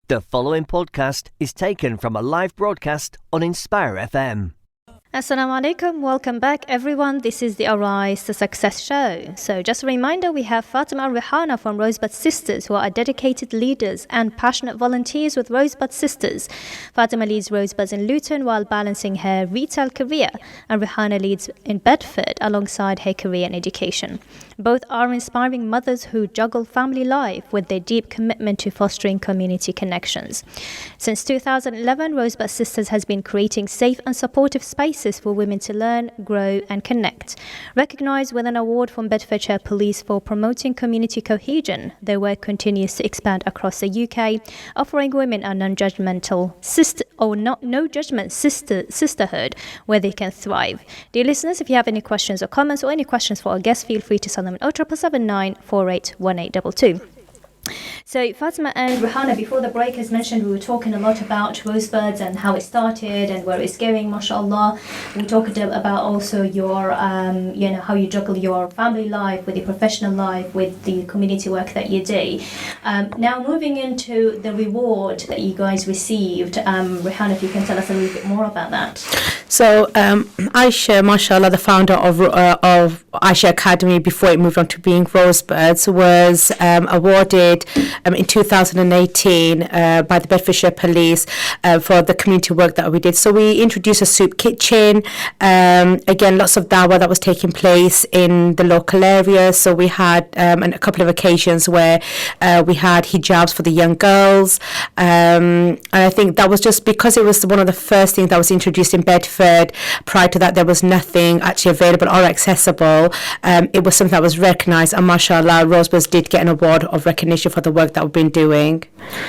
The following podcast is taken from a live broadcast on Inspire FM. Assalamu alaikum. Welcome back, everyone. This is the Arise to Success show. So just a reminder, we have Fatima and Rehana from Rosebuds Sisters, who are dedicated leaders and passionate volunteers with Rosebuds Sisters. Fatima leads Rosebuds in Luton while balancing her retail career, and Rehana leads in Bedford alongside her career and education. Both are inspiring mothers who juggle family life with their deep commitment to fostering community connections. Since 2011, Rosebuds Sisters has been creating safe and supportive spaces for women to learn, grow and connect. Recognised with an award from Bedfordshire Police for promoting community cohesion, their work continues to expand across the UK, offering women a non-judgmental sisterhood where they can thrive. Dear listeners, if you have any questions or comments or any questions for our guests, feel free to send them on 0779 481822. So Fatima and Rehana, before the break, as mentioned, we were talking a lot about Rosebuds and how it started and where it's going, mashallah. We talked about also your, how you juggle your family life with your professional life, with the community work that you do. Now moving into the reward that you guys received, Rehana, if you can tell us a little bit more about that. So Aisha, mashallah, the founder of Aisha Academy before it moved on to being Rosebuds, was awarded in 2018 by the Bedfordshire Police for the community work that we did. So we introduced a soup kitchen, again lots of dawah that was taking place in the local area. So we had a couple of occasions where we had hijabs for the young girls, and I think that was just because it was one of the first things that was introduced in Bedford. Prior to that there was nothing actually available or accessible. It was something that was recognised, and mashallah, Rosebuds did get an award of recognition for the work that we've been doing.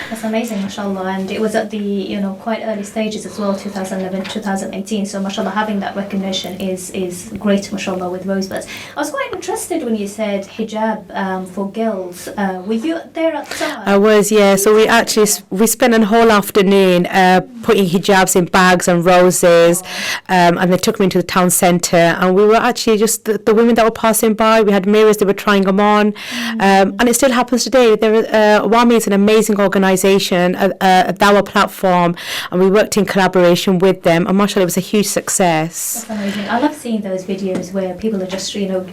That's amazing, mashallah, and it was at the quite early stages as well, 2011, 2018. So mashallah, having that recognition is great, mashallah, with Rosebuds. I was quite interested when you said hijab for girls. Were you there at the time? I was, yeah. So we spent a whole afternoon putting hijabs in bags and roses, and they took me into the town centre, and we were actually just the women that were passing by. We had mirrors, they were trying them on, and it still happens today. WAMI is an amazing organisation, a dawah platform, and we worked in collaboration with them, and mashallah, it was a huge success. That's amazing. I love seeing those videos where people are just, females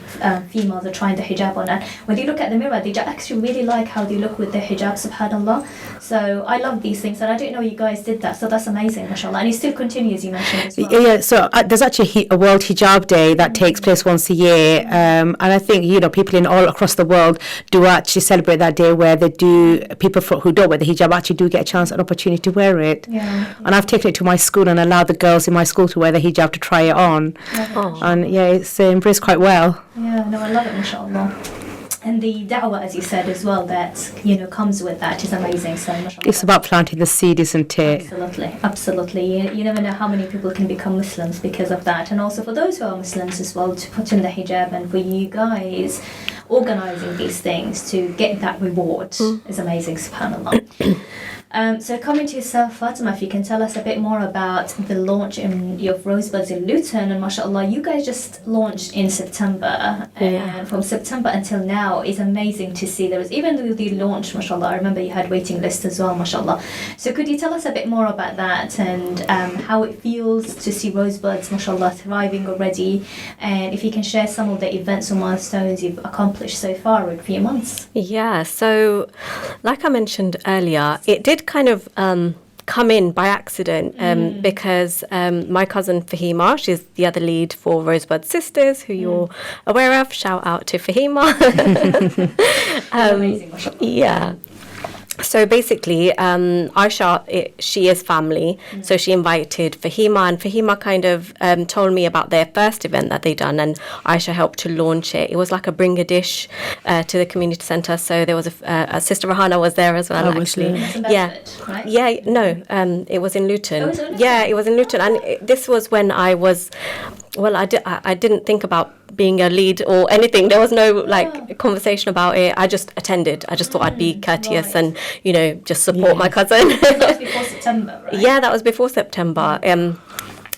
are trying the hijab on, and when they look at the mirror, they actually really like how they look with their hijab, subhanallah. So I love these things, and I didn't know you guys did that, so that's amazing, mashallah. And it still continues, you mentioned as well. Yeah, so there's actually a World Hijab Day that takes place once a year, and I think, people in all across the world do actually celebrate that day, where people who don't wear the hijab actually do get a chance, an opportunity to wear it. Yeah. And I've taken it to my school and allowed the girls in my school to wear the hijab to try it on. And yeah, it's embraced quite well. Yeah, no, I love it, mashallah. And the da'wah, as you said as well, that comes with that is amazing. So mashallah, it's about planting the seed, isn't it? Absolutely. You never know how many people can become Muslims because of that, and also for those who are Muslims as well, to put in the hijab, and for you guys organising these things to get that reward is amazing, subhanallah. So coming to yourself, Fatima, if you can tell us a bit more about the launch of Rosebuds in Luton, and mashallah, you guys just launched in September, and from September until now is amazing to see. There was, even with the launch, mashallah, I remember you had waiting list as well, mashallah. So could you tell us a bit more about that, and how it feels to see Rosebuds, mashallah, thriving already, and if you can share some of the events or milestones you've accomplished so far in a few months? Yeah, so like I mentioned earlier, it did kind of come in by accident because my cousin Fahima, she's the other lead for Rosebuds Sisters, who you're aware of. Shout out to Fahima. Amazing. Yeah. So basically, Aisha, she is family, so she invited Fahima, and Fahima kind of told me about their first event that they done, and Aisha helped to launch it. It was like a bring a dish to the community centre, so there was a Sister Rehana was there as well, actually. Bedford, right? Yeah, no, it was in Luton. Oh, was it Luton? Yeah, it was in Luton, and this was when I was, I didn't think about being a lead or anything. There was no conversation about it. I just attended. I just thought I'd be courteous and just support my cousin. That was before September, right? Yeah, that was before September.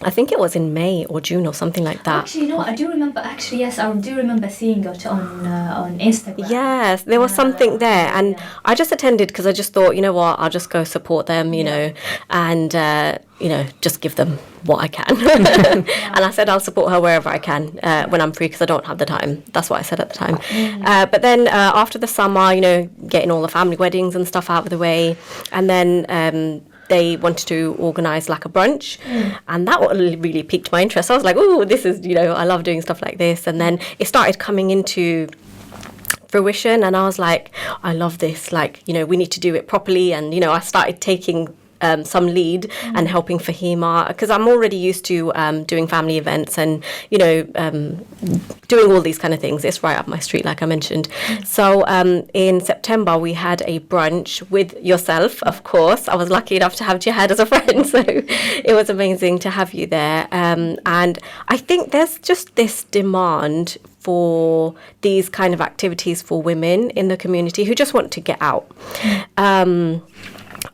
I think it was in May or June or something like that. Actually, no, I do remember. Actually, yes, I do remember seeing it on Instagram. Yes, there was something there, and I just attended because I just thought, you know what, I'll just go support them, you know, and just give them what I can. And I said I'll support her wherever I can when I'm free because I don't have the time. That's what I said at the time. But then after the summer, you know, getting all the family weddings and stuff out of the way, and then they wanted to organise like a brunch, and that really piqued my interest. I was like, oh, this is, you know, I love doing stuff like this. And then it started coming into fruition, and I was like, I love this, like, you know, we need to do it properly. And, you know, I started taking some lead and helping Fahima, because I'm already used to doing family events and, you know, doing all these kind of things. It's right up my street, like I mentioned. So in September, we had a brunch with yourself, of course. I was lucky enough to have Gehad as a friend, so it was amazing to have you there. And I think there's just this demand for these kind of activities for women in the community who just want to get out.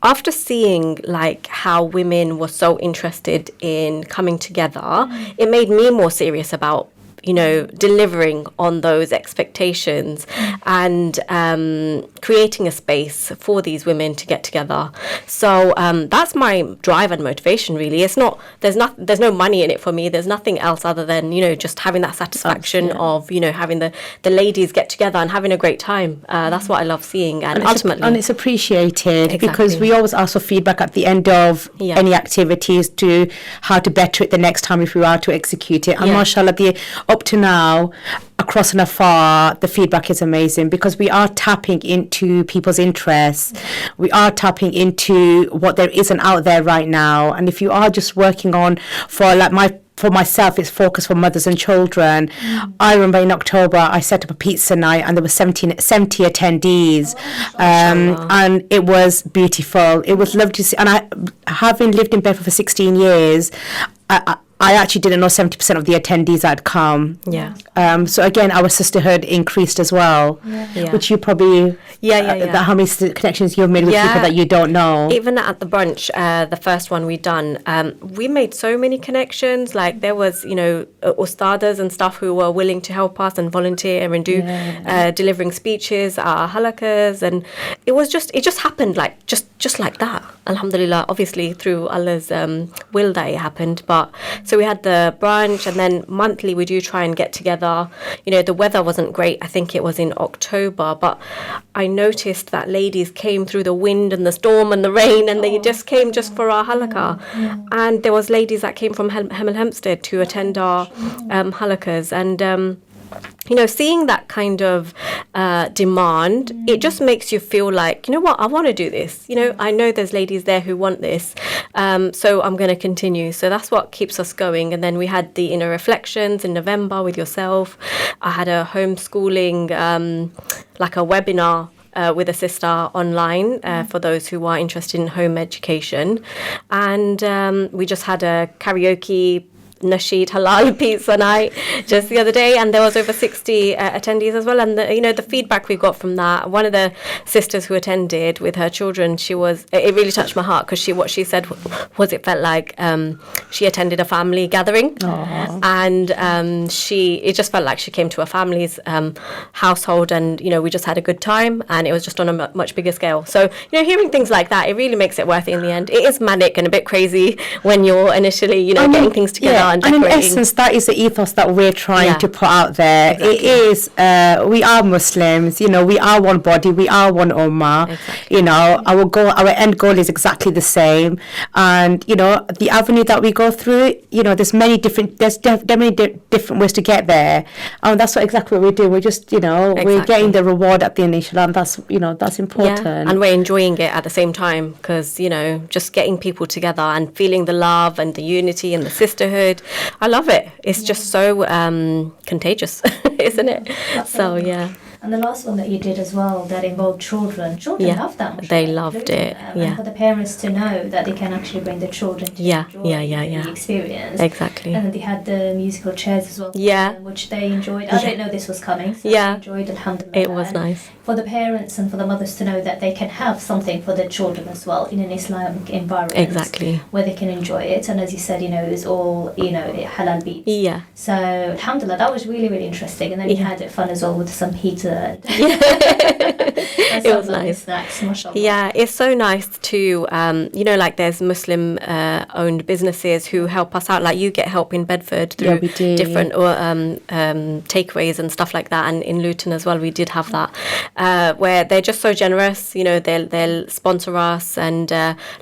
After seeing like how women were so interested in coming together, it made me more serious about, you know, delivering on those expectations and creating a space for these women to get together. So that's my drive and motivation, really. It's not, there's no money in it for me. There's nothing else other than, you know, just having that satisfaction of, you know, having the ladies get together and having a great time. That's what I love seeing. And ultimately... And it's appreciated. Exactly. Because we always ask for feedback at the end of any activities to how to better it the next time if we are to execute it. And mashallah, up to now, across and afar, the feedback is amazing because we are tapping into people's interests. We are tapping into what there isn't out there right now. And if you are just working on, for myself, it's focused for mothers and children. I remember in October, I set up a pizza night and there were 70 attendees. And it was beautiful. It was lovely to see. And having lived in Bedford for 16 years, I actually didn't know 70% of the attendees had come. Yeah. So again, our sisterhood increased as well, which you probably, how many connections you've made with people that you don't know. Even at the brunch, the first one we done, we made so many connections. Like there was, you know, ustadas and stuff who were willing to help us and volunteer and do delivering speeches, halakas, and it just happened like just like that. Alhamdulillah, obviously through Allah's will that it happened. But so we had the brunch, and then monthly we do try and get together. You know, the weather wasn't great. I think it was in October, but I noticed that ladies came through the wind and the storm and the rain, and they just came just for our halakah. And there was ladies that came from Hemel Hempstead to attend our halakas, and you know, seeing that kind of demand, it just makes you feel like, you know what, I want to do this. You know, I know there's ladies there who want this, so I'm going to continue. So that's what keeps us going. And then we had the inner reflections in November with yourself. I had a homeschooling, like a webinar with a sister online for those who are interested in home education. And we just had a karaoke Nasheed halal pizza night just the other day, and there was over 60 attendees as well. And you know, the feedback we got from that, one of the sisters who attended with her children, it really touched my heart, because what she said was it felt like she attended a family gathering. And it just felt like she came to a family's household, and you know, we just had a good time, and it was just on a much bigger scale. So you know, hearing things like that, it really makes it worth it in the end. It is manic and a bit crazy when you're initially, you know, getting things together. And in essence, that is the ethos that we're trying to put out there. Exactly. It is, we are Muslims, you know, we are one body, we are one ummah. Exactly. You know, our end goal is exactly the same. And, you know, the avenue that we go through, you know, there's many different ways to get there. And that's exactly what we do. We're just, you know, we're getting the reward at the end, inshallah, and that's, you know, that's important. Yeah. And we're enjoying it at the same time, because, you know, just getting people together and feeling the love and the unity and the sisterhood. I love it. It's just so contagious, isn't it? So, yeah. And the last one that you did as well, that involved children. Children Yeah, loved that. they loved it, yeah. And for the parents to know that they can actually bring the children to Yeah, enjoy yeah. the experience. Exactly. And then they had the musical chairs as well, Yeah. which they enjoyed. I didn't know this was coming, so Yeah. they enjoyed it, alhamdulillah. It was And nice. for the parents and for the mothers to know that they can have something for their children as well in an Islamic environment. Exactly. Where they can enjoy it. And as you said, it was all, halal beats. Yeah. So, alhamdulillah, that was really, really interesting. And then you had it fun as well with some pizza. And It was nice. Snacks, mashallah. Yeah, it's so nice to, like there's Muslim owned businesses who help us out. Like you get help in Bedford through we do. different takeaways and stuff like that. And in Luton as well, we did have that, where they're just so generous. They'll sponsor us and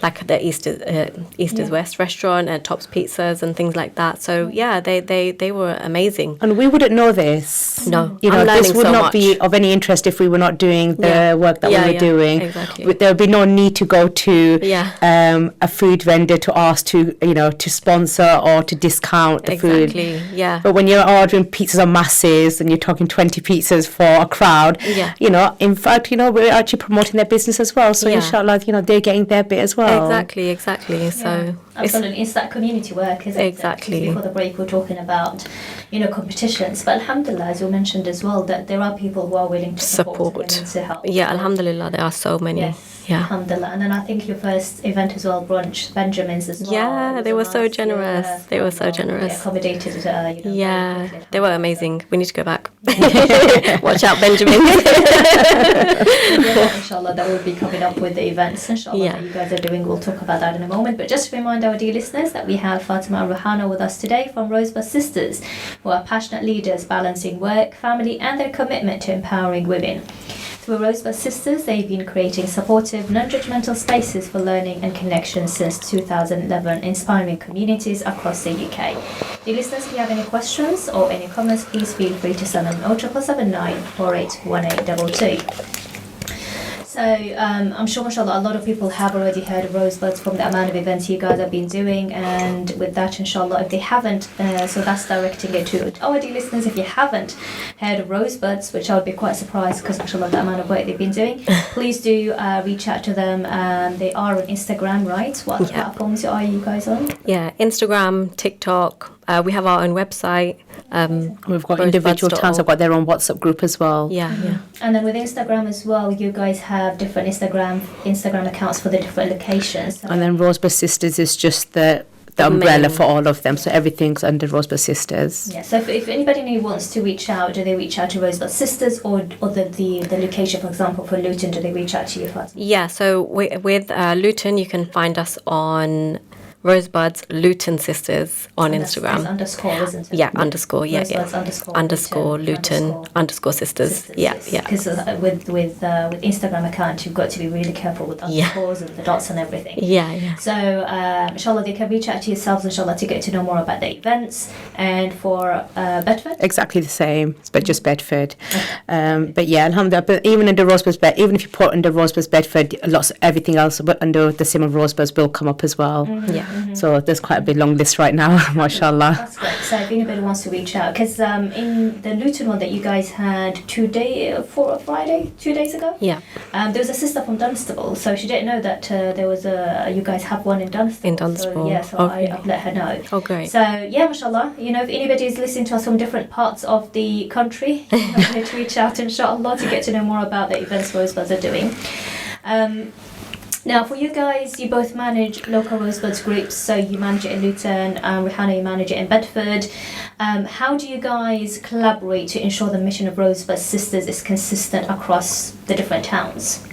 like the East is West restaurant and Tops Pizzas and things like that. So yeah, they were amazing. And we wouldn't know this. No, this I'm learning would so not much. be of any interest if we were not doing the work that we were doing. Exactly. There would be no need to go to Yeah. a food vendor to ask to sponsor or to discount the food. Exactly. Yeah. But when you're ordering pizzas on masses and you're talking 20 pizzas for a crowd, Yeah. In fact, we're actually promoting their business as well. So Yeah. inshallah, they're getting their bit as well. Exactly. So Absolutely, it's that community work, isn't it? Exactly. Because before the break, we were talking about, competitions. But alhamdulillah, as you mentioned as well, that there are people who are willing to support and to help. Yeah, alhamdulillah, there are so many. Yes. Yeah. Alhamdulillah. And then I think your first event as well, brunch, Benjamin's as well. Yeah, they were so generous. They were so generous. They accommodated, Yeah, they were amazing. We need to go back. Watch out, Benjamin. Inshallah, that will be coming up with the events, inshallah, that you guys are doing. We'll talk about that in a moment. But just to remind our dear listeners that we have Fatima and Rehana with us today from Rosebuds Sisters, who are passionate leaders balancing work, family, and their commitment to empowering women. Through Rosebuds Sisters, they've been creating supportive, non-judgmental spaces for learning and connection since 2011, inspiring communities across the UK. Dear listeners, if you have any questions or any comments, please feel free to send them 07779 481822. So I'm sure, mashallah, a lot of people have already heard of Rosebuds from the amount of events you guys have been doing, and with that, inshallah, if they haven't, so that's directing it to our dear listeners. If you haven't heard of Rosebuds, which I would be quite surprised because, mashallah, the amount of work they've been doing, please do reach out to them. They are on Instagram, right? What platforms are you guys on? Yeah, Instagram, TikTok. We have our own website. We've got individual towns have got their own WhatsApp group as well. Yeah. And then with Instagram as well, you guys have different Instagram accounts for the different locations. And then Rosebuds Sisters is just the umbrella for all of them. So everything's under Rosebuds Sisters. Yeah. So if anybody new wants to reach out, do they reach out to Rosebuds Sisters or the location, for example, for Luton? Do they reach out to you, Fatima? Yeah. So with Luton, you can find us on Rosebuds Luton Sisters on Instagram. Underscore, isn't it? Yeah, underscore. Yeah, Rosebuds underscore Luton underscore sisters. Yeah. Because with Instagram account, you've got to be really careful with underscores and the dots and everything. Yeah. So, inshallah, they can reach out to yourselves, inshallah, to get to know more about the events. And for Bedford? Exactly the same, but just Bedford. But yeah, alhamdulillah, but even under Rosebuds Bedford, even if you put under Rosebuds Bedford, everything else but under the sim of Rosebuds will come up as well. Mm-hmm. Yeah. Mm-hmm. So there's quite a big long list right now, mashallah. That's great. So if anybody wants to reach out, because in the Luton one that you guys had 2 days ago, there was a sister from Dunstable, so she didn't know that there was you guys have one in Dunstable. So I've let her know. Oh, great. So yeah, mashallah, if anybody is listening to us from different parts of the country, to reach out, inshallah, to get to know more about the events Rosebuds are doing. Now, for you guys, you both manage local Rosebuds groups, so you manage it in Luton, Rehana, you manage it in Bedford. How do you guys collaborate to ensure the mission of Rosebuds Sisters is consistent across the different towns?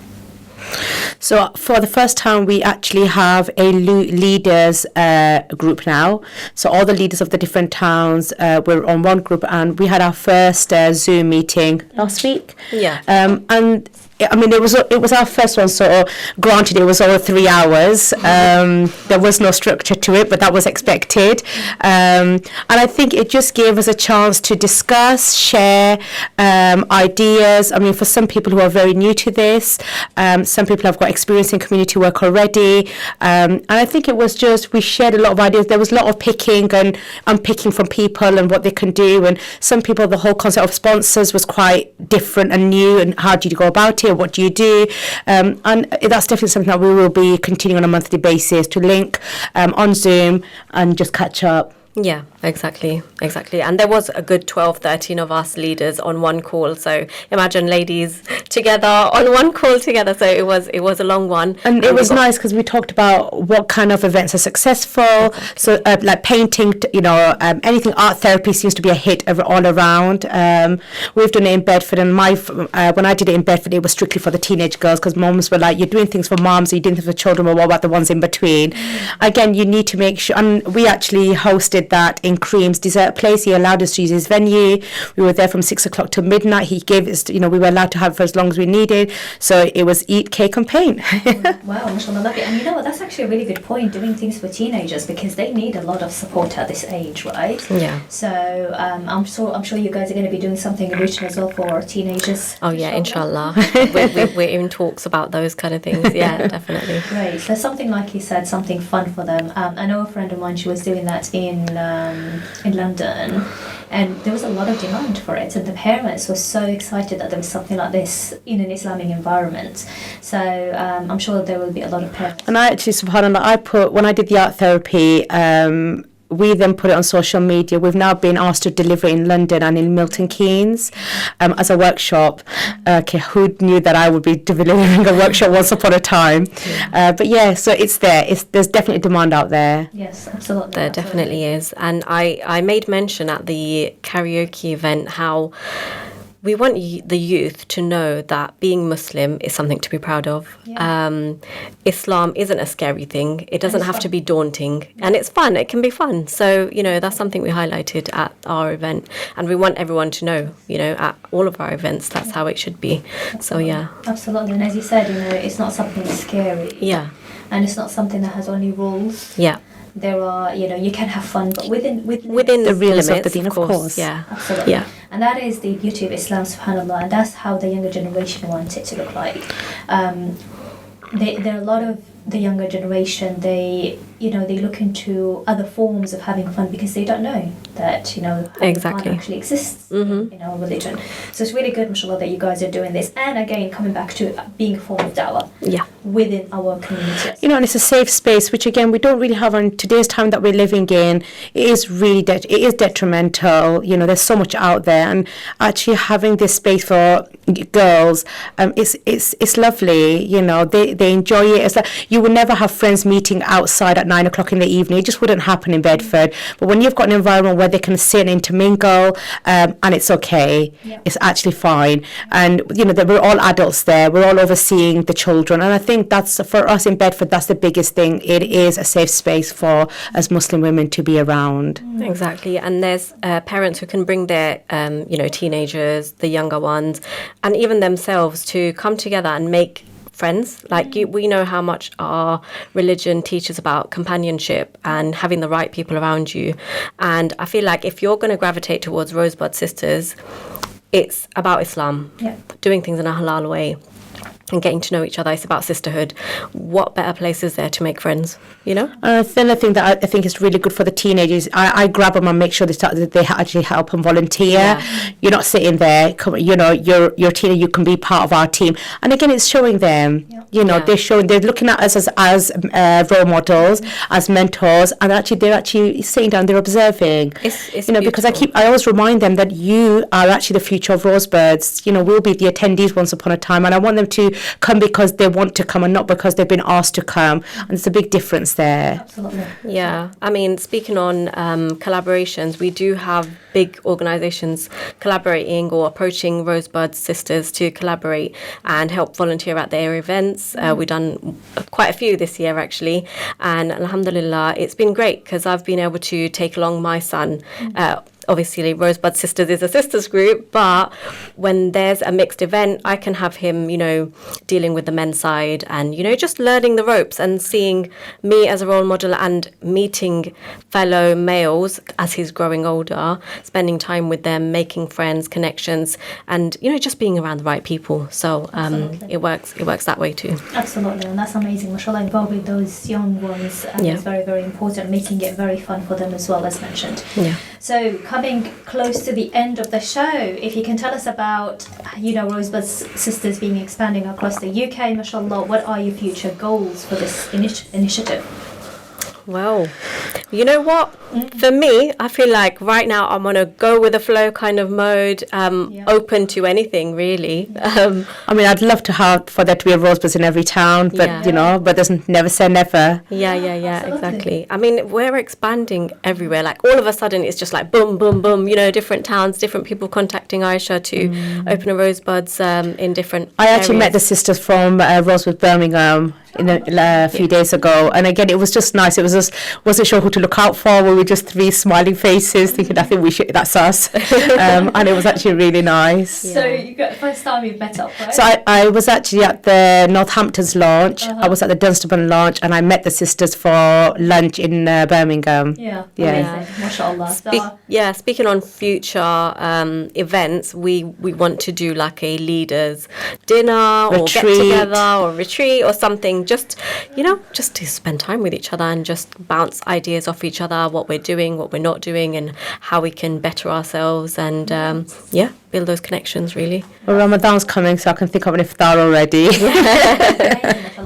So for the first time, we actually have a leaders group now. So all the leaders of the different towns were on one group, and we had our first Zoom meeting last week. Yeah. And it was our first one, so granted it was over 3 hours. There was no structure to it, but that was expected. And I think it just gave us a chance to discuss, share ideas. I mean, for some people who are very new to this, some people have got experience in community work already. And I think it was just, we shared a lot of ideas. There was a lot of picking and unpicking from people and what they can do. And some people, the whole concept of sponsors was quite different and new. And how do you go about it? What do you do? And that's definitely something that we will be continuing on a monthly basis to link on Zoom and just catch up. Yeah, exactly. And there was a good 12, 13 of us leaders on one call. So imagine ladies together on one call together. So it was a long one. And it was nice because we talked about what kind of events are successful. Exactly. So like painting, anything, art therapy seems to be a hit all around. We've done it in Bedford, and when I did it in Bedford, it was strictly for the teenage girls because moms were like, you're doing things for moms, you're doing things for children, but what about the ones in between? Again, you need to make sure, and we actually hosted that in Cream's dessert place. He allowed us to use his venue. We were there from 6 o'clock to midnight. He gave us, we were allowed to have it for as long as we needed. So it was eat, cake and paint. Wow, mashallah, love it. And you know what, that's actually a really good point, doing things for teenagers, because they need a lot of support at this age, right? Yeah. So I'm sure you guys are going to be doing something in Luton as well for teenagers. Oh yeah, inshallah. we're in talks about those kind of things. Yeah, definitely. Great. So something like you said, something fun for them. I know a friend of mine, she was doing that in London, and there was a lot of demand for it, and the parents were so excited that there was something like this in an Islamic environment. So I'm sure there will be a lot of parents. And I actually, subhanAllah, when I did the art therapy, we then put it on social media. We've now been asked to deliver in London and in Milton Keynes as a workshop. Okay, who knew that I would be delivering a workshop once upon a time? But yeah, so it's there. There's definitely demand out there. Yes, absolutely. There definitely is. And I made mention at the karaoke event how we want the youth to know that being Muslim is something to be proud of. Yeah. Islam isn't a scary thing. It doesn't have to be daunting. Yeah. And it's fun. It can be fun. So, that's something we highlighted at our event. And we want everyone to know, at all of our events, that's how it should be. Absolutely. So, yeah. Absolutely. And as you said, it's not something scary. Yeah. And it's not something that has only rules. Yeah. There are, you can have fun, but within the limits of the deen, of course. Yeah, absolutely. Yeah. And that is the beauty of Islam, subhanAllah, and that's how the younger generation wants it to look like. There are a lot of the younger generation, they look into other forms of having fun because they don't know that, exactly. fun actually exists in our religion. So it's really good, mashallah, that you guys are doing this. And again, coming back to being a form of da'wah within our community. And it's a safe space, which again, we don't really have on today's time that we're living in. It is really, it is detrimental. There's so much out there. And actually having this space for girls, it's lovely. They enjoy it. It's like, you would never have friends meeting outside at 9 o'clock in the evening. It just wouldn't happen in Bedford. But when you've got an environment where they can sit and intermingle, and it's okay, it's actually fine. And that we're all adults there. We're all overseeing the children. And I think that's, for us in Bedford, that's the biggest thing. It is a safe space for us Muslim women to be around. Exactly. And there's parents who can bring their teenagers, the younger ones, and even themselves to come together and make friends. We know how much our religion teaches about companionship and having the right people around you. And I feel like if you're going to gravitate towards Rosebud Sisters, it's about Islam, doing things in a halal way and getting to know each other. It's about sisterhood. What better place is there to make friends, The other thing that I think is really good for the teenagers, I grab them and make sure they actually help and volunteer. Yeah. You're not sitting there, you're a teenager, you can be part of our team. And again, it's showing them, they're looking at us as role models, as mentors, and they're actually sitting down, they're observing. It's because I always remind them that you are actually the future of Rosebuds. We'll be the attendees once upon a time, and I want them to come because they want to come and not because they've been asked to come. And there's a big difference there. Absolutely. Yeah. I mean, speaking on collaborations, we do have big organisations collaborating or approaching Rosebuds Sisters to collaborate and help volunteer at their events. We've done quite a few this year, actually. And alhamdulillah, it's been great because I've been able to take along my son obviously Rosebuds Sisters is a sisters group, but when there's a mixed event, I can have him, dealing with the men's side and, just learning the ropes and seeing me as a role model and meeting fellow males as he's growing older, spending time with them, making friends, connections, and, just being around the right people. So it works that way too. Absolutely, and that's amazing. Mashallah, involving those young ones is very, very important, making it very fun for them as well, as mentioned. Yeah. So coming close to the end of the show, if you can tell us about, Rosebuds Sisters being expanding across the UK, mashallah, what are your future goals for this initiative? Well, you know what? For me, I feel like right now I'm on a go with the flow kind of mode, open to anything really. I mean, I'd love for there to be a Rosebuds in every town, but but doesn't never say never. Yeah, exactly. I mean, we're expanding everywhere. Like all of a sudden, it's just like boom, boom, boom. Different towns, different people contacting Aisha to open a Rosebuds in different. I actually met the sisters from Rosebuds Birmingham a few days ago, and again, it was just nice. It was just wasn't sure who to look out for. We were just three smiling faces, thinking, I think that's us, and it was actually really nice. So you got the first time you met up, right? So I was actually at the Northampton's launch. I was at the Dunstable launch, and I met the sisters for lunch in Birmingham. Amazing. MashaAllah. Speaking on future events, we want to do like a leaders dinner or get together or retreat or something. Just to spend time with each other and just bounce ideas off each other, what we're doing, what we're not doing, and how we can better ourselves and build those connections really. Well, Ramadan's coming, so I can think of an iftar already.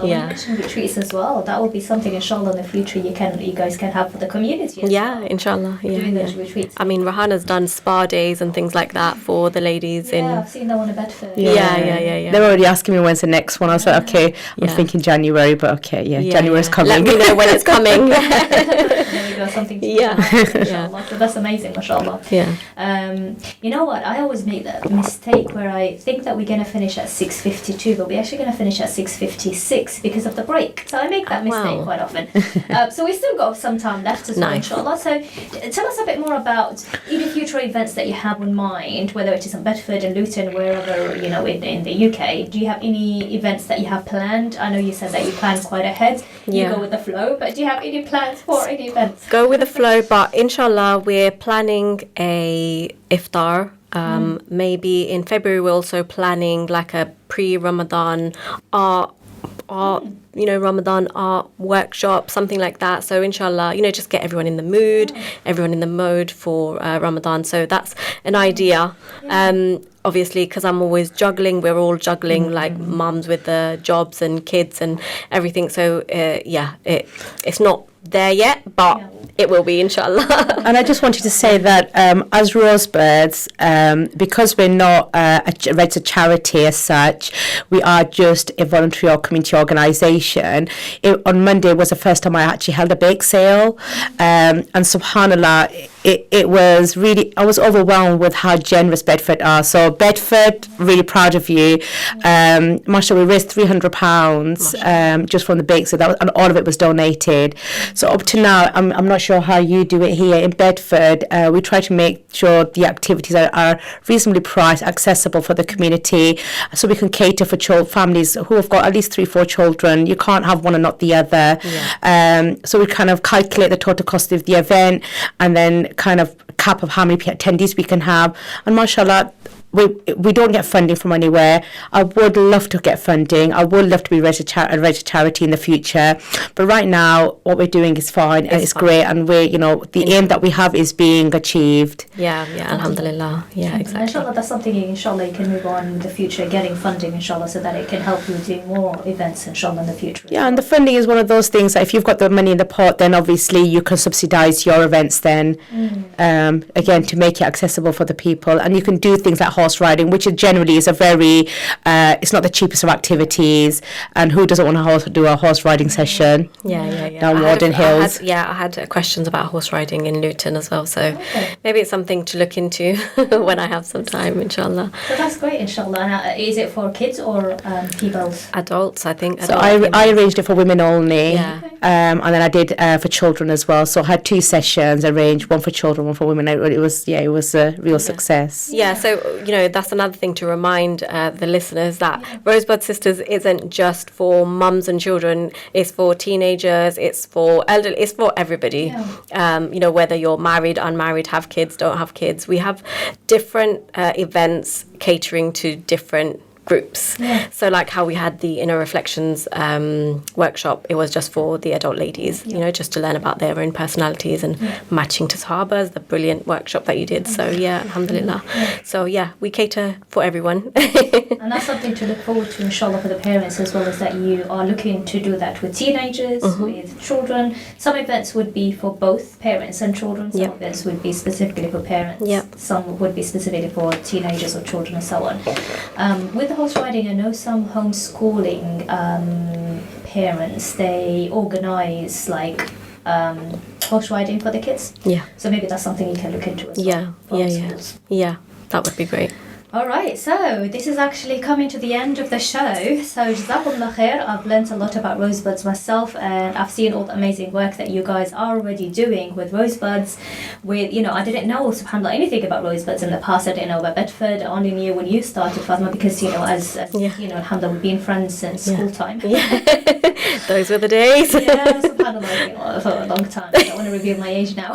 Retreats as well. That will be something, inshallah, in the future you guys can have for the community. Inshallah. Doing those retreats. I mean, Rehana's done spa days and things like that for the ladies. I've seen that one in Bedford. Yeah. They're already asking me when's the next one. I was like, okay, I'm thinking January, but okay, January's coming. Let me know when it's coming. There we go, something to inshallah. So that's amazing, mashallah. You know what? I always make that mistake where I think that we're going to finish at 6:52, but we're actually going to finish at 6:56 because of the break. So I make that mistake quite often. So we still got some time left as well, inshallah. So tell us a bit more about any future events that you have in mind, whether it is in Bedford and Luton, wherever, in the UK. Do you have any events that you have planned? I know you said that you plan quite ahead. You go with the flow, but do you have any plans for any events? Go with the flow, but inshallah, we're planning a iftar. Maybe in February we're also planning like a pre-Ramadan art Ramadan art workshop, something like that. So inshallah, just get everyone in the mood, everyone in the mode for Ramadan. So that's an idea. Obviously, because I'm always juggling, we're all juggling like mums with the jobs and kids and everything. So it's not there yet, but it will be, inshallah. And I just wanted to say that as Rosebuds, because we're not a registered charity as such, we are just a voluntary or community organisation. On Monday was the first time I actually held a bake sale, and subhanallah, it was really, I was overwhelmed with how generous Bedford are. So Bedford, really proud of you. Mashallah, we raised £300 just from the bake sale, and all of it was donated. So up to now, I'm not sure how you do it here in Bedford. We try to make sure the activities are reasonably priced, accessible for the community, so we can cater for families who have got at least 3-4 children. You can't have one and not the other. So we kind of calculate the total cost of the event and then kind of cap of how many attendees we can have. And mashallah, we don't get funding from anywhere. I would love to get funding. I would love to be a registered charity in the future. But right now, what we're doing is fine and it's great. And the aim that we have is being achieved. Alhamdulillah. Exactly. Inshallah, that's something, inshallah, you can move on in the future, getting funding, inshallah, so that it can help you do more events, inshallah, in the future. And the funding is one of those things that if you've got the money in the pot, then obviously you can subsidise your events then, again, to make it accessible for the people. And you can do things like horse riding, which generally is a very, it's not the cheapest of activities. And who doesn't want to do a horse riding session? Down Warden Hills. I had questions about horse riding in Luton as well. So maybe it's something to look into when I have some time, inshallah. So that's great, inshallah. And, is it for kids or peoples? Adults, I think. So I arranged it for women only. And then I did for children as well. So I had 2 sessions arranged, one for children, one for women. It was a real success. Yeah, so, that's another thing to remind the listeners that Rosebud Sisters isn't just for mums and children. It's for teenagers, it's for elderly, it's for everybody. Whether you're married, unmarried, have kids, don't have kids. We have different events catering to different groups. So like how we had the Inner Reflections workshop, it was just for the adult ladies, just to learn about their own personalities and matching to Sahabas, the brilliant workshop that you did. So alhamdulillah. So we cater for everyone. And that's something to look forward to, inshallah, for the parents, as well as that you are looking to do that with teenagers, with children. Some events would be for both parents and children. Some events would be specifically for parents. Some would be specifically for teenagers or children and so on. With the horse riding, I know some homeschooling parents, they organise like horse riding for the kids. So maybe that's something you can look into as well. Yeah, that would be great. All right, so this is actually coming to the end of the show. So Jazakumullah khair. I've learnt a lot about Rosebuds myself, and I've seen all the amazing work that you guys are already doing with Rosebuds. I didn't know, subhanAllah, anything about Rosebuds in the past. I didn't know about Bedford. I only knew when you started, Fatima, because, as alhamdulillah, we've been friends since school time. Those were the days. Subhanallah, for a long time. I don't want to reveal my age now.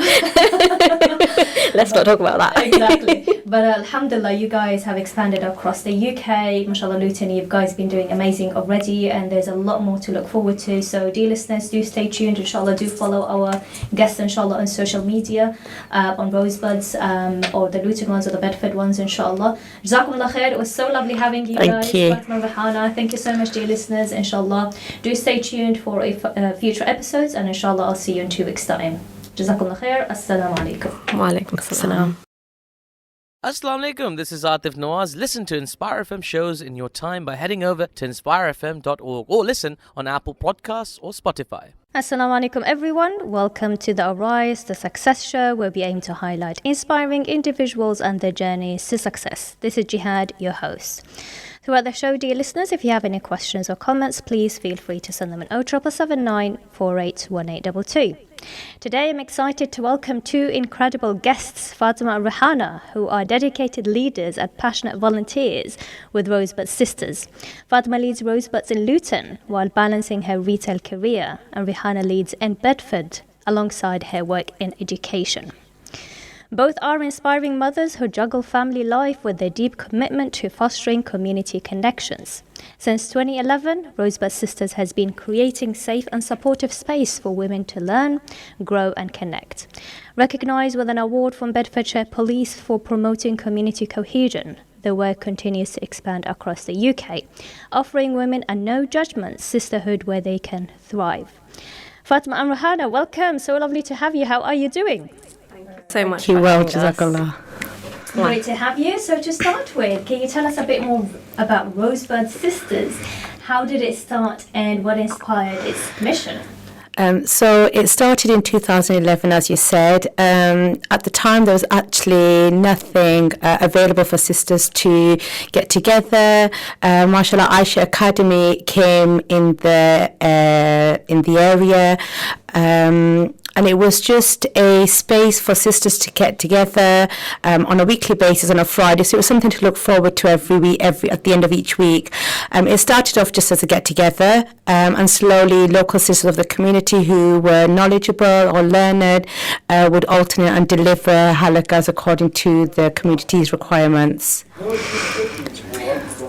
Let's not talk about that. Exactly. But alhamdulillah, you guys have expanded across the UK. Mashallah, Luton, you guys been doing amazing already, and there's a lot more to look forward to. So dear listeners, do stay tuned. Inshallah, do follow our guests, inshallah, on social media, on Rosebuds, or the Luton ones or the Bedford ones, inshallah. Jazakumullah khair. It was so lovely having you guys. Thank you. Fatima and Rehana, thank you so much, dear listeners. Inshallah, do stay tuned for future episodes, and inshallah, I'll see you in 2 weeks' time. Jazakumullah khair. Assalamu alaikum. Wa alaikum assalam. Assalamu alaikum, this is Atif Nawaz. Listen to Inspire FM shows in your time by heading over to inspirefm.org or listen on Apple Podcasts or Spotify. Assalamu alaikum everyone. Welcome to the Arise, the Success Show, where we aim to highlight inspiring individuals and their journeys to success. This is Gehad, your host. Throughout the show, dear listeners, if you have any questions or comments, please feel free to send them on 07779 481822. Today, I'm excited to welcome 2 incredible guests, Fatima and Rehana, who are dedicated leaders and passionate volunteers with Rosebuds Sisters. Fatima leads Rosebuds in Luton while balancing her retail career, and Rehana leads in Bedford alongside her work in education. Both are inspiring mothers who juggle family life with their deep commitment to fostering community connections. Since 2011, Rosebuds Sisters has been creating safe and supportive space for women to learn, grow and connect. Recognised with an award from Bedfordshire Police for promoting community cohesion, the work continues to expand across the UK, offering women a no-judgment sisterhood where they can thrive. Fatima and Rehana, welcome. So lovely to have you. How are you doing? So much. Thank you well, Jazakallah. Great to have you. So to start with, can you tell us a bit more about Rosebuds Sisters? How did it start and what inspired its mission? So it started in 2011, as you said. At the time, there was actually nothing available for sisters to get together. Mashallah, Aisha Academy came in the area. And it was just a space for sisters to get together on a weekly basis on a Friday. So it was something to look forward to every week, at the end of each week. It started off just as a get-together, and slowly local sisters of the community who were knowledgeable or learned would alternate and deliver halakas according to the community's requirements.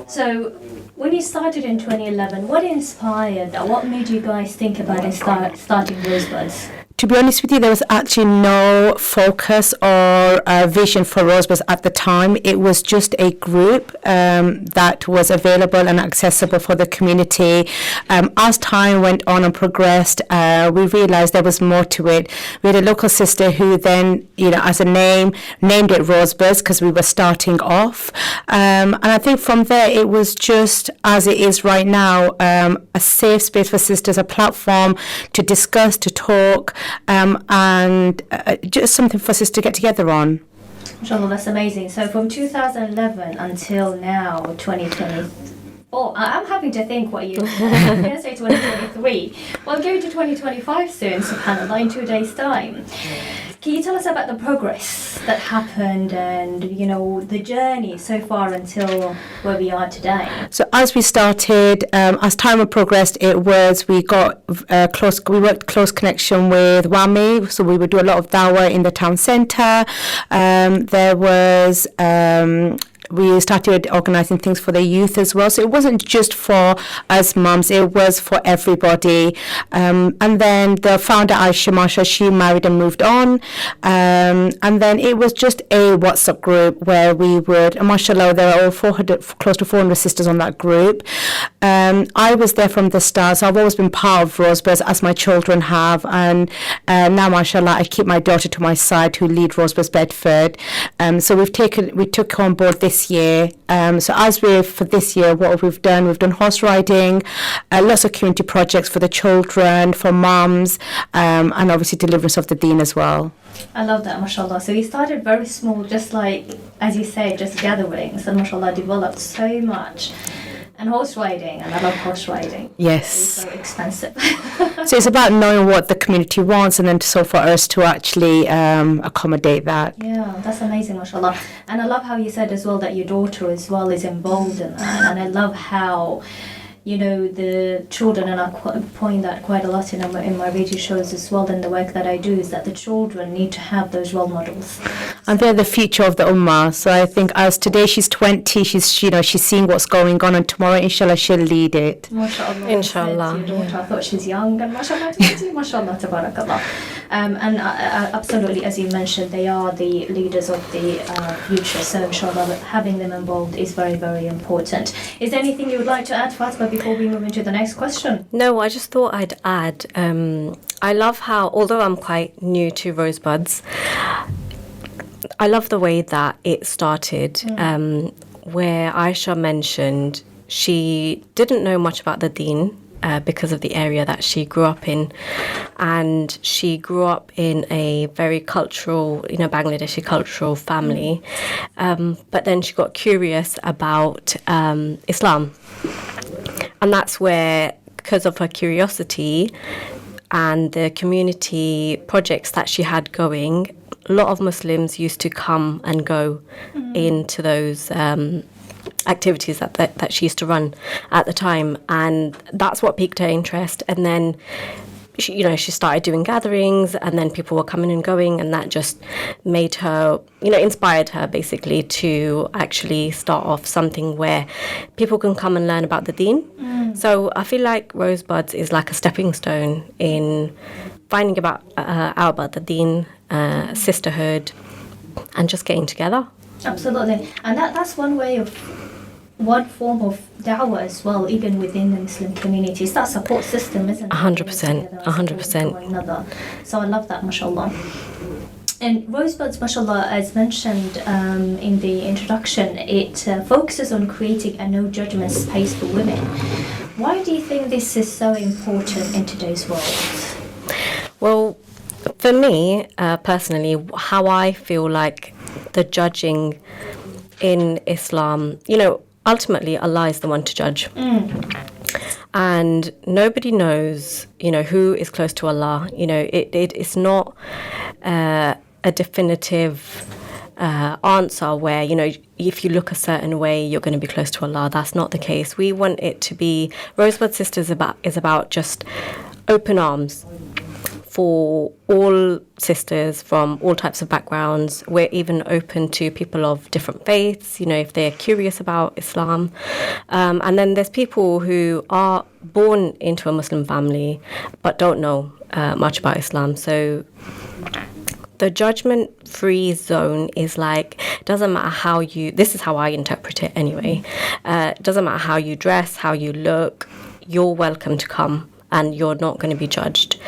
So when you started in 2011, what inspired that? What made you guys think about starting Rosebuds? To be honest with you, there was actually no focus or vision for Rosebuds at the time. It was just a group that was available and accessible for the community. As time went on and progressed, we realised there was more to it. We had a local sister who then, as a name, named it Rosebuds because we were starting off. And I think from there, it was just as it is right now, a safe space for sisters, a platform to discuss, to talk, and just something for us to get together on. Inshallah, that's amazing. So from 2011 until now, 2020. Oh, I'm having to think what year. I'm going to say 2023. Well, going to 2025 soon, subhanAllah, in 2 days' time. Can you tell us about the progress that happened and, the journey so far until where we are today? So as we started, as time progressed, we got we worked close connection with WAMI, so we would do a lot of dawah in the town centre. There was we started organising things for the youth as well. So it wasn't just for us mums, it was for everybody. And then the founder, Aisha, Masha, she married and moved on. And then it was just a WhatsApp group where we would, and mashallah, there are all close to 400 sisters on that group. I was there from the start, so I've always been part of Rosebuds, as my children have. And now, mashallah, I keep my daughter to my side who lead Rosebuds Bedford. So we took on board this year. So for this year, what we've done horse riding, lots of community projects for the children, for mums, and obviously deliverance of the deen as well. I love that, mashallah. So you started very small, just like, as you say, just gatherings, and mashallah developed so much. And horse riding, and I love horse riding. Yes. It's so expensive. So it's about knowing what the community wants, and then so for us to actually accommodate that. Yeah, that's amazing, mashallah. And I love how you said as well that your daughter as well is involved in that. And I love how, the children, and I point that quite a lot in my radio shows as well, and the work that I do, is that the children need to have those role models. And they're the future of the ummah. So I think as today she's 20, she's seeing what's going on, and tomorrow, inshallah, she'll lead it. MashaAllah. Inshallah. Your daughter, I thought she's young, and mashallah, 20, mashallah, tabarakallah. And absolutely, as you mentioned, they are the leaders of the future. So inshallah, having them involved is very, very important. Is there anything you would like to add, Fatima, before we move into the next question? No, I just thought I'd add, I love how, although I'm quite new to Rosebuds, I love the way that it started, where Aisha mentioned she didn't know much about the deen because of the area that she grew up in. And she grew up in a very cultural, Bangladeshi cultural family. But then she got curious about Islam. And that's where, because of her curiosity and the community projects that she had going, a lot of Muslims used to come and go into those activities that she used to run at the time. And that's what piqued her interest. And then she started doing gatherings, and then people were coming and going, and that just made her, inspired her basically to actually start off something where people can come and learn about the deen. So I feel like Rosebuds is like a stepping stone in finding out about the deen, sisterhood, and just getting together. Absolutely. And that's one form of da'wah as well, even within the Muslim community. It's that support system, isn't it? 100%. 100%. So I love that, mashallah. And Rosebuds, mashallah, as mentioned in the introduction, it focuses on creating a no-judgment space for women. Why do you think this is so important in today's world? Well, for me, personally, how I feel like the judging in Islam, ultimately Allah is the one to judge. And nobody knows, who is close to Allah. It's not a definitive answer where, if you look a certain way, you're going to be close to Allah. That's not the case. We want it to be, Rosebud Sisters is about just open arms for all sisters from all types of backgrounds. We're even open to people of different faiths, if they're curious about Islam. And then there's people who are born into a Muslim family but don't know much about Islam. So the judgment-free zone is like, doesn't matter how this is how I interpret it anyway, doesn't matter how you dress, how you look, you're welcome to come and you're not going to be judged.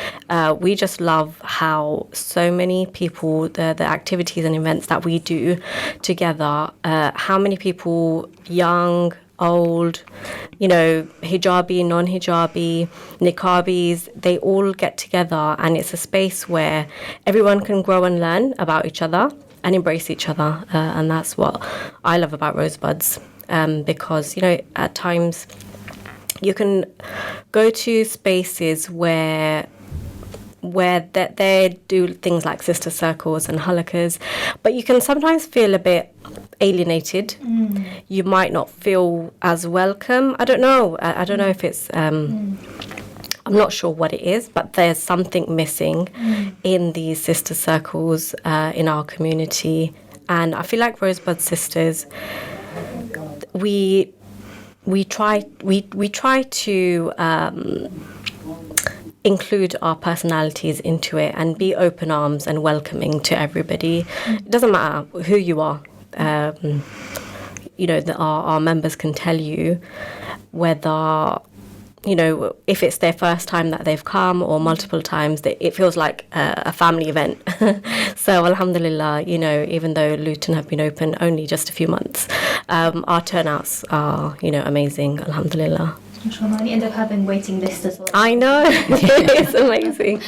We just love how so many people, the activities and events that we do together, how many people, young, old, hijabi, non-hijabi, niqabis, they all get together, and it's a space where everyone can grow and learn about each other and embrace each other. And that's what I love about Rosebuds, because, at times you can go to spaces where they do things like sister circles and halakas, but you can sometimes feel a bit alienated. You might not feel as welcome. I don't know. I don't know if it's I'm not sure what it is, but there's something missing in these sister circles in our community. And I feel like Rosebud Sisters, we try to include our personalities into it and be open arms and welcoming to everybody. It doesn't matter who you are. Our members can tell you whether, if it's their first time that they've come or multiple times, it feels like a family event. So alhamdulillah, even though Luton have been open only just a few months, our turnouts are, amazing, alhamdulillah. MashaAllah, and you end up having waiting lists as well. I know. It's amazing.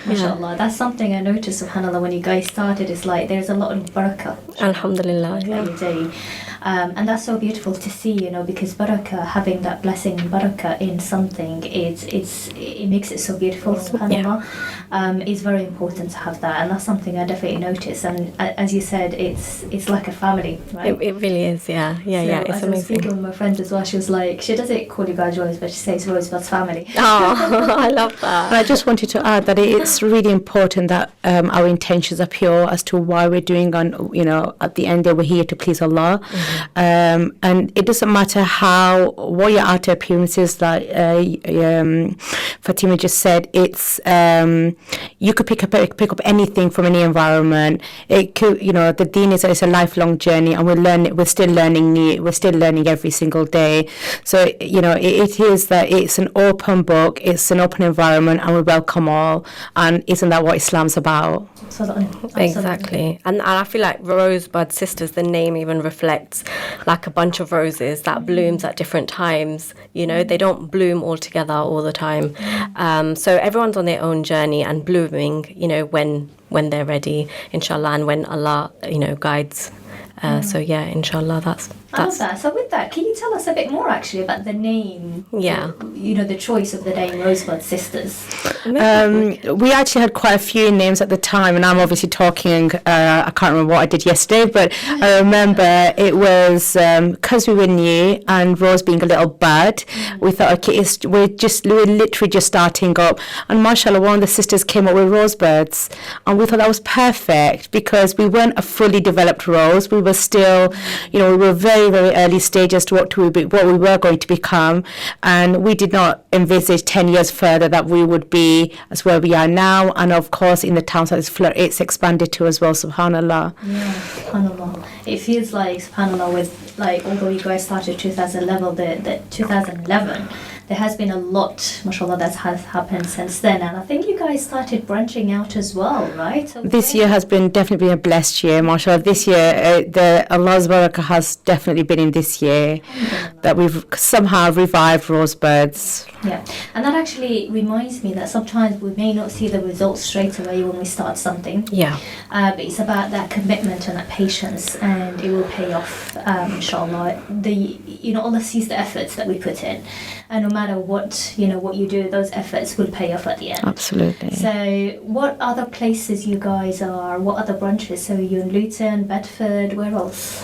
MashaAllah. That's something I noticed, subhanAllah, when you guys started. It's like there's a lot of barakah. Alhamdulillah. That you do. And that's so beautiful to see, because barakah, having that blessing, barakah in something, it makes it so beautiful, subhanAllah. It's very important to have that, and that's something I definitely notice. And as you said, it's like a family, right? It really is, yeah. It's as amazing. I was speaking with my friend as well, she was like, she doesn't call you guys Rose, but she says Rosebud's family. Oh, I love that. And I just wanted to add that it's really important that our intentions are pure as to why we're doing at the end we're here to please Allah. And it doesn't matter what your outer appearance is, like Fatima just said. It's you could pick up anything from any environment. It could, the deen it's a lifelong journey, and we're still learning every single day. So it is that it's an open book, it's an open environment, and we welcome all. And isn't that what Islam's about? Absolutely. Exactly. And I feel like Rosebud Sisters, the name even reflects like a bunch of roses that blooms at different times. They don't bloom all together all the time. So everyone's on their own journey and blooming, when they're ready, inshallah, and when Allah, guides. So yeah, inshallah, that's. I love that. So with that, can you tell us a bit more actually about the name? Yeah. The choice of the name Rosebud Sisters. We actually had quite a few names at the time, and I'm obviously talking, I can't remember what I did yesterday, but I remember it was because we were new and Rose being a little bud, we thought, okay, we're literally just starting up. And mashallah, one of the sisters came up with Rosebuds, and we thought that was perfect because we weren't a fully developed rose. We were still, we were very, very early stages to what we were going to become, and we did not envisage 10 years further that we would be as where we are now. And of course, in the towns that it's expanded to as well, subhanallah. Yeah, subhanallah. It feels like, subhanallah, with although you guys started 2011, there has been a lot, mashallah, that has happened since then. And I think you guys started branching out as well, right? So this year has definitely been a blessed year, mashallah. This year, the Allah's barakah has definitely been in this year that we've somehow revived Rosebuds. Yeah, and that actually reminds me that sometimes we may not see the results straight away when we start something. Yeah. But it's about that commitment and that patience, and it will pay off, inshallah. Allah sees the efforts that we put in, and no matter what you do, those efforts will pay off at the end. Absolutely. So, what other places you guys are? What other branches? So you're in Luton, Bedford, where else?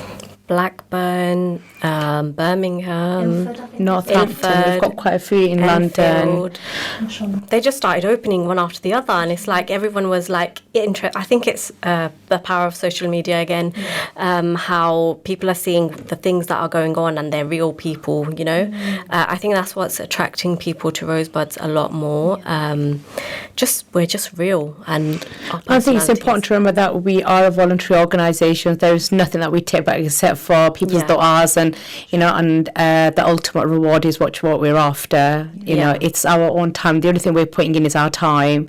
Blackburn, Birmingham, Ilford, I think. Northampton, we've got quite a few in London. Enfield. Mashallah. They just started opening one after the other, and it's like everyone was like I think it's the power of social media again, how people are seeing the things that are going on and they're real people, you know. I think that's what's attracting people to Rosebuds a lot more. We're just real, and I think it's important to remember that we are a voluntary organisation. There's nothing that we take back except for people's du'as, and you know, and the ultimate reward is what we're after. You know, it's our own time. The only thing we're putting in is our time,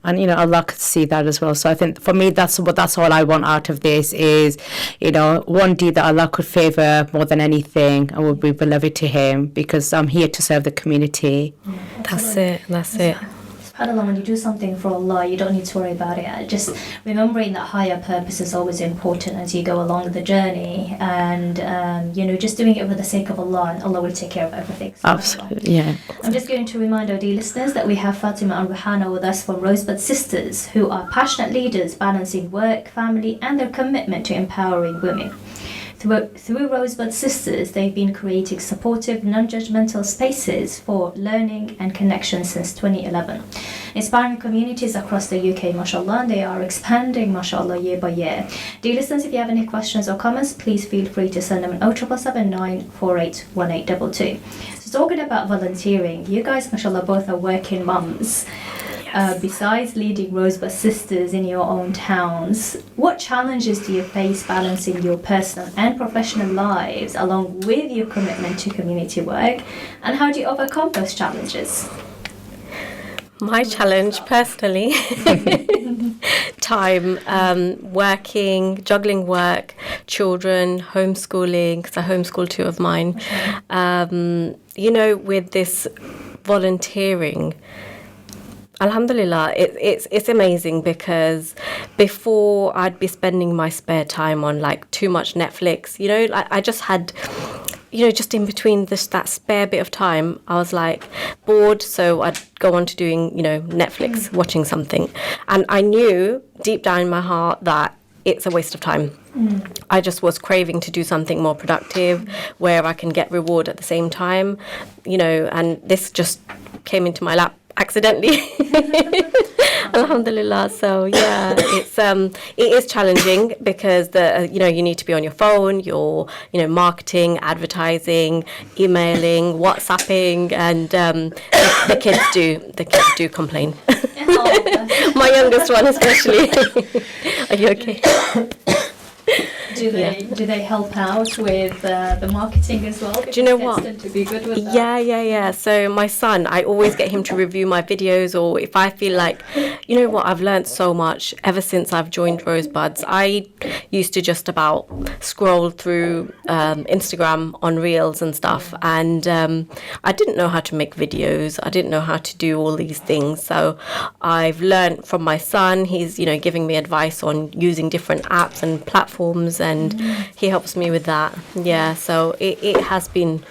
and you know, Allah could see that as well. So I think for me, that's all I want out of this is, you know, one deed that Allah could favour more than anything, and would be beloved to Him, because I'm here to serve the community. That's it. SubhanAllah, when you do something for Allah, you don't need to worry about it. Just remembering that higher purpose is always important as you go along the journey, and you know, just doing it for the sake of Allah, and Allah will take care of everything. Absolutely, yeah. I'm just going to remind our dear listeners that we have Fatima and Rehana with us from Rosebuds Sisters, who are passionate leaders balancing work, family, and their commitment to empowering women. Through Rosebuds Sisters, they've been creating supportive, non-judgmental spaces for learning and connection since 2011. Inspiring communities across the UK, mashallah, and they are expanding, mashallah, year by year. Dear listeners, if you have any questions or comments, please feel free to send them an 07779 481822. So talking about volunteering, you guys, mashallah, both are working mums. Besides leading Rosebuds Sisters in your own towns, what challenges do you face balancing your personal and professional lives along with your commitment to community work, and how do you overcome those challenges? My challenge personally, time, working, juggling work, children, homeschooling, because I homeschool two of mine. You know, with this volunteering, Alhamdulillah, it's amazing, because before I'd be spending my spare time on like too much Netflix, you know, I just had, you know, just in between that spare bit of time, I was like bored, so I'd go on to doing, you know, Netflix, watching something. And I knew deep down in my heart that it's a waste of time. I just was craving to do something more productive where I can get reward at the same time, you know, and this just came into my lap accidentally. Alhamdulillah. So yeah, it is challenging, because you know, you need to be on your phone, you're, you know, marketing, advertising, emailing, WhatsApping, and the kids do complain. My youngest one especially. Are you okay? Do they help out with the marketing as well? Do you know what? Tend to be good with that. Yeah. So my son, I always get him to review my videos, or if I feel like, you know what, I've learned so much ever since I've joined Rosebuds. I used to just about scroll through Instagram on Reels and stuff, and I didn't know how to make videos. I didn't know how to do all these things. So I've learned from my son. He's, you know, giving me advice on using different apps and platforms, and he helps me with that. Yeah, so it has been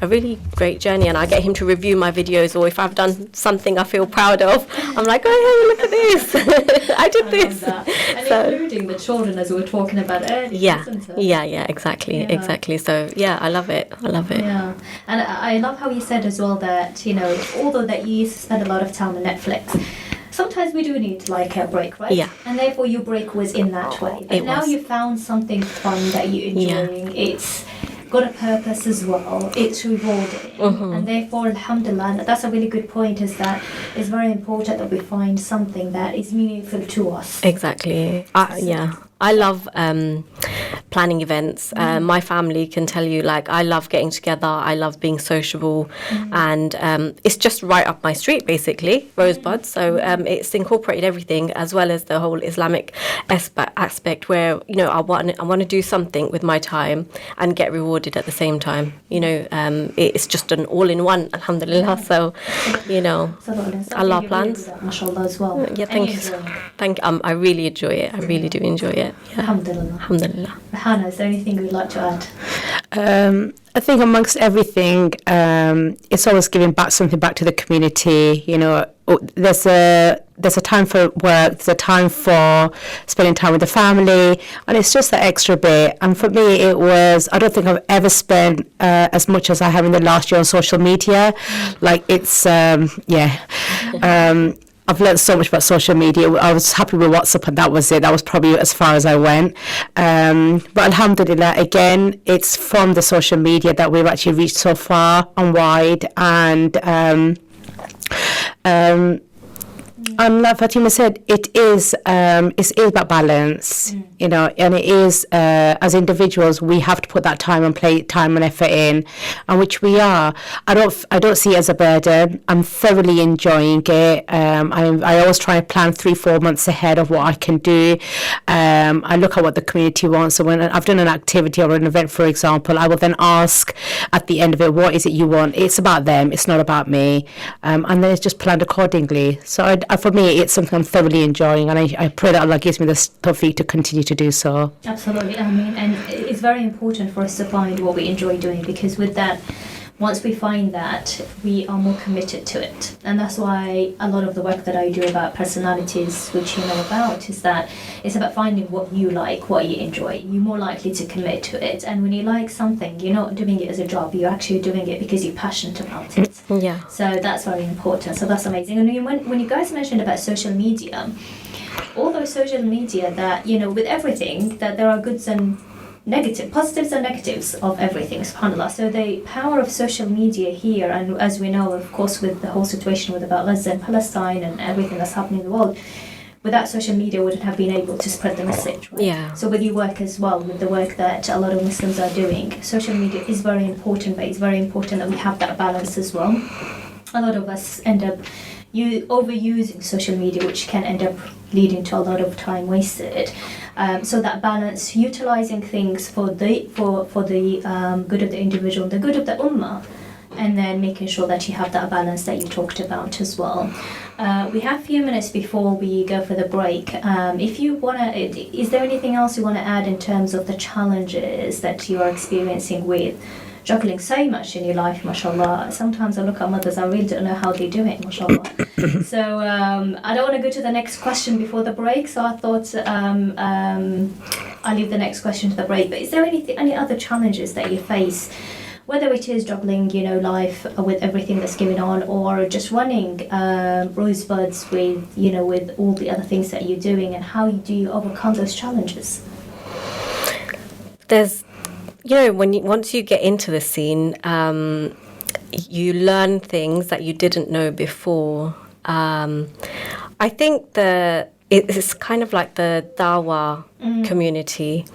a really great journey, and I get him to review my videos, or if I've done something I feel proud of, I'm like, oh, hey, look at this. I did this. And so, including the children, as we were talking about earlier. Yeah, exactly. So yeah, I love it. Yeah, and I love how you said as well that, you know, although that you used to spend a lot of time on Netflix, sometimes we do need like a break, right? Yeah. And therefore your break was in that way. But now you found something fun that you're enjoying. Yeah. It's got a purpose as well. It's rewarding. And therefore, alhamdulillah, that's a really good point, is that it's very important that we find something that is meaningful to us. Exactly. I love planning events. My family can tell you, like, I love getting together. I love being sociable, and it's just right up my street, basically, Rosebuds. So it's incorporated everything, as well as the whole Islamic aspect, where, you know, I want to do something with my time and get rewarded at the same time. You know, it's just an all-in-one, alhamdulillah. So, you know, Allah plans. Mashallah as well. Yeah, thank you. I really enjoy it. I really do enjoy it. Yeah. Alhamdulillah. Rehana, is there anything you'd like to add? I think amongst everything, it's always giving back something back to the community. You know, there's a time for work, there's a time for spending time with the family, and it's just that extra bit. And for me, it was, I don't think I've ever spent as much as I have in the last year on social media. Like, it's, I've learned so much about social media. I was happy with WhatsApp, and that was it. That was probably as far as I went. But alhamdulillah, again, it's from the social media that we've actually reached so far and wide. And like Fatima said, it's about balance, you know, and it is, as individuals, we have to put that time and effort in, and which we are. I don't see it as a burden. I'm thoroughly enjoying it. I always try and plan 3-4 months ahead of what I can do. I look at what the community wants. So when I've done an activity or an event, for example, I will then ask at the end of it, what is it you want? It's about them. It's not about me. And then it's just planned accordingly. So for me, it's something I'm thoroughly enjoying, and I pray that Allah gives me the tawfiq to continue to do so. Absolutely. I mean, and it's very important for us to find what we enjoy doing, because with that, once we find that, we are more committed to it. And that's why a lot of the work that I do about personalities, which you know about, is that it's about finding what you like, what you enjoy. You're more likely to commit to it. And when you like something, you're not doing it as a job, you're actually doing it because you're passionate about it. Yeah. So that's very important. So that's amazing. And when you guys mentioned about social media, all those social media that, you know, with everything, that there are goods and positives and negatives of everything, subhanAllah. So the power of social media here, and as we know, of course, with the whole situation with about Gaza and Palestine and everything that's happening in the world, without social media, wouldn't have been able to spread the message, right? Yeah. So with your work as well, with the work that a lot of Muslims are doing, social media is very important, but it's very important that we have that balance as well. A lot of us end up overusing social media, which can end up leading to a lot of time wasted. So that balance, utilizing things for the good of the individual, the good of the ummah, and then making sure that you have that balance that you talked about as well. We have a few minutes before we go for the break. If you wanna, is there anything else you want to add in terms of the challenges that you are experiencing with juggling so much in your life, mashallah? Sometimes I look at mothers, I really don't know how they do it, mashallah. So I don't want to go to the next question before the break, so I thought I'll leave the next question to the break. But is there any other challenges that you face, whether it is juggling, you know, life with everything that's going on, or just running Rosebuds with all the other things that you're doing, and how do you overcome those challenges? There's, you know, once you get into the scene, you learn things that you didn't know before. I think it's kind of like the Dawah community.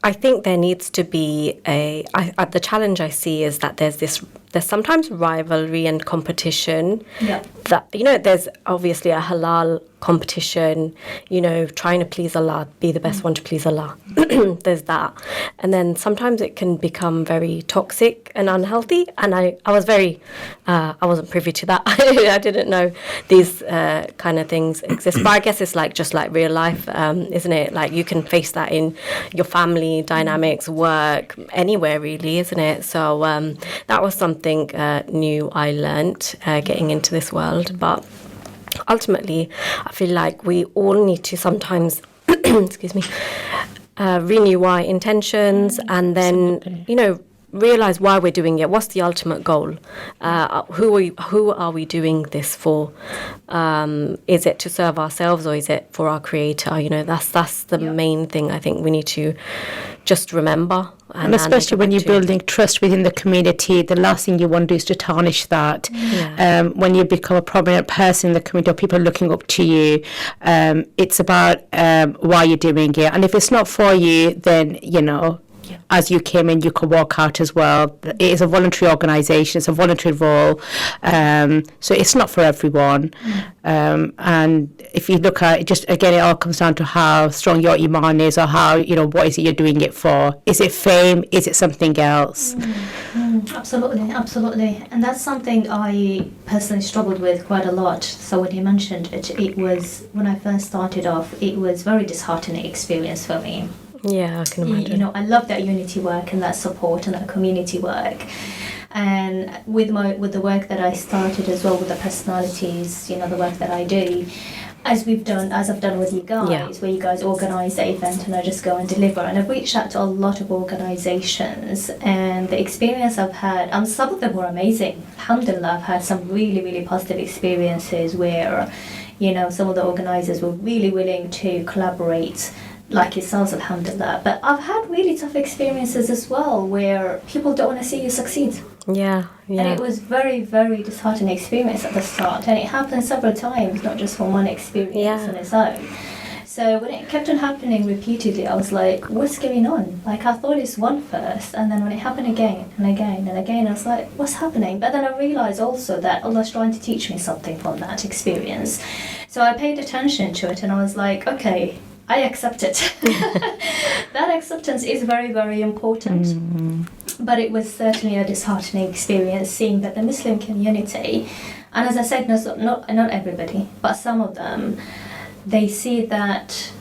I think there needs to be the challenge I see is that there's sometimes rivalry and competition. Yeah. That, you know, there's obviously a halal competition, you know, trying to please Allah, be the best one to please Allah. There's that. And then sometimes it can become very toxic and unhealthy. And I wasn't privy to that. I didn't know these kind of things exist. But I guess it's just like real life, isn't it? Like, you can face that in your family dynamics, work, anywhere really, isn't it? So that was something new I learnt getting into this world. But ultimately, I feel like we all need to sometimes, excuse me, renew our intentions, and then, you know, realize why we're doing it. What's the ultimate goal? Who are we doing this for? Is it to serve ourselves, or is it for our Creator? You know, that's the main thing I think we need to just remember. And especially when you're building trust within the community, the last thing you want to do is to tarnish that. Yeah. When you become a prominent person in the community, or people are looking up to you, it's about why you're doing it. And if it's not for you, then, you know, as you came in, you can walk out as well. It is a voluntary organisation, it's a voluntary role, so it's not for everyone. And if you look at it, just again, it all comes down to how strong your iman is, or how, you know, what is it you're doing it for? Is it fame? Is it something else? Absolutely, absolutely. And that's something I personally struggled with quite a lot. So when you mentioned it, it was, when I first started off, it was very disheartening experience for me. Yeah, I can imagine. You know, I love that unity work and that support and that community work. And with the work that I started as well, with the personalities, you know, the work that I do, as I've done with you guys, where you guys organise the event and I just go and deliver. And I've reached out to a lot of organisations, and the experience I've had, some of them were amazing. Alhamdulillah, I've had some really, really positive experiences where, you know, some of the organisers were really willing to collaborate, like yourselves, alhamdulillah. But I've had really tough experiences as well, where people don't want to see you succeed. Yeah. And it was very, very disheartening experience at the start, and it happened several times, not just from one experience on its own. So when it kept on happening repeatedly, I was like, what's going on? Like, I thought it's one first, and then when it happened again and again and again, I was like, what's happening? But then I realised also that Allah's trying to teach me something from that experience. So I paid attention to it, and I was like, okay, I accept it. That acceptance is very, very important. But it was certainly a disheartening experience seeing that the Muslim community, and as I said, not everybody, but some of them, they see that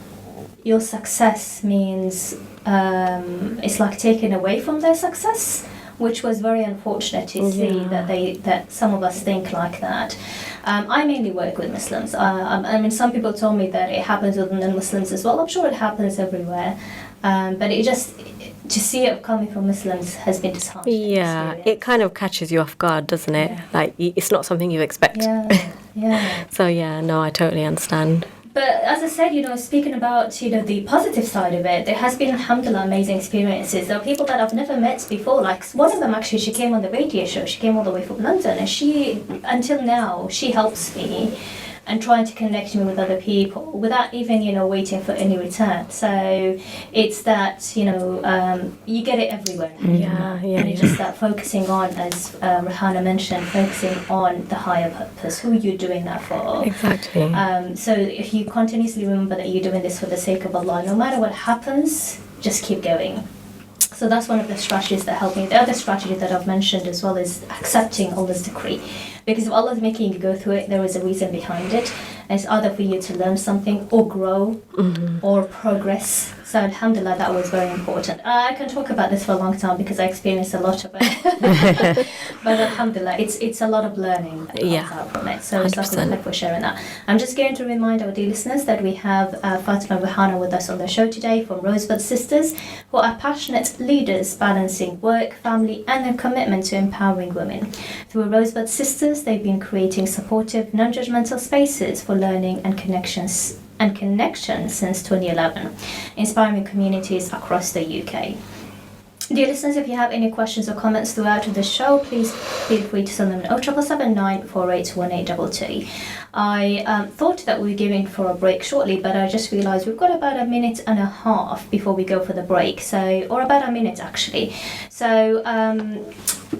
your success means it's like taken away from their success, which was very unfortunate to see that some of us think like that. I mainly work with Muslims. I mean, some people told me that it happens with non-Muslims as well. I'm sure it happens everywhere, but it just, to see it coming from Muslims has been disheartening. Yeah, it kind of catches you off guard, doesn't it? Yeah. Like, it's not something you expect. Yeah. So yeah, no, I totally understand. But as I said, you know, speaking about, you know, the positive side of it, there has been, alhamdulillah, amazing experiences. There are people that I've never met before. Like, one of them, actually, she came on the radio show. She came all the way from London, and she, until now, she helps me and trying to connect me with other people without even, you know, waiting for any return. So it's that, you know, you get it everywhere. And it's just that focusing on, as Rehana mentioned, focusing on the higher purpose, who you're doing that for. Exactly. So if you continuously remember that you're doing this for the sake of Allah, no matter what happens, just keep going. So that's one of the strategies that help me. The other strategy that I've mentioned as well is accepting Allah's decree. Because if Allah is making you go through it, there is a reason behind it. And it's either for you to learn something or grow or progress. So alhamdulillah, that was very important. I can talk about this for a long time because I experienced a lot of it. But alhamdulillah, it's a lot of learning that comes out from it. So it's for sharing that. I'm just going to remind our dear listeners that we have Fatima and Rehana with us on the show today from Rosebuds Sisters, who are passionate leaders balancing work, family and their commitment to empowering women. Through Rosebuds Sisters, they've been creating supportive, non-judgmental spaces for learning and connection since 2011, inspiring communities across the UK. Dear listeners, if you have any questions or comments throughout the show, please feel free to send them to 0779 481822. I thought that we were going for a break shortly, but I just realised we've got about a minute and a half before we go for the break, or about a minute actually. So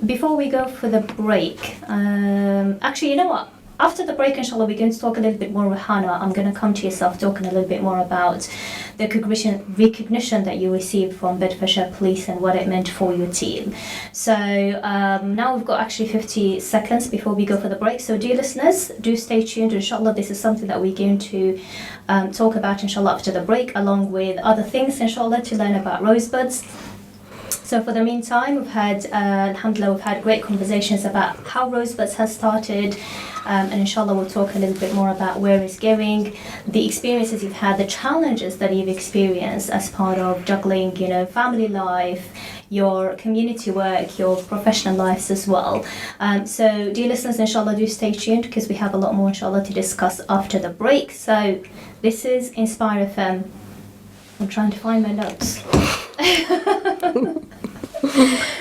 before we go for the break, actually, you know what? After the break, inshallah, we're going to talk a little bit more, Rehana. I'm going to come to yourself talking a little bit more about the recognition that you received from Bedfordshire Police and what it meant for your team. So now we've got actually 50 seconds before we go for the break. So dear listeners, do stay tuned. Inshallah, this is something that we're going to talk about, inshallah, after the break, along with other things, inshallah, to learn about Rosebuds. So for the meantime, we've had, alhamdulillah, we've had great conversations about how Rosebuds has started, and inshallah we'll talk a little bit more about where it's going, the experiences you've had, the challenges that you've experienced as part of juggling, you know, family life, your community work, your professional lives as well. So dear listeners, inshallah, do stay tuned because we have a lot more, inshallah, to discuss after the break. So this is Inspire FM. I'm trying to find my notes.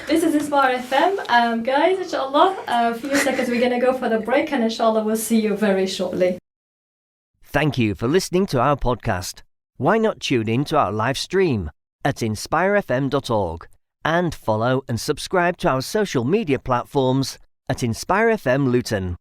This is Inspire FM. Guys, inshallah, a few seconds we're going to go for the break, and inshallah we'll see you very shortly. Thank you for listening to our podcast. Why not tune in to our live stream at inspirefm.org and follow and subscribe to our social media platforms at Inspire FM Luton.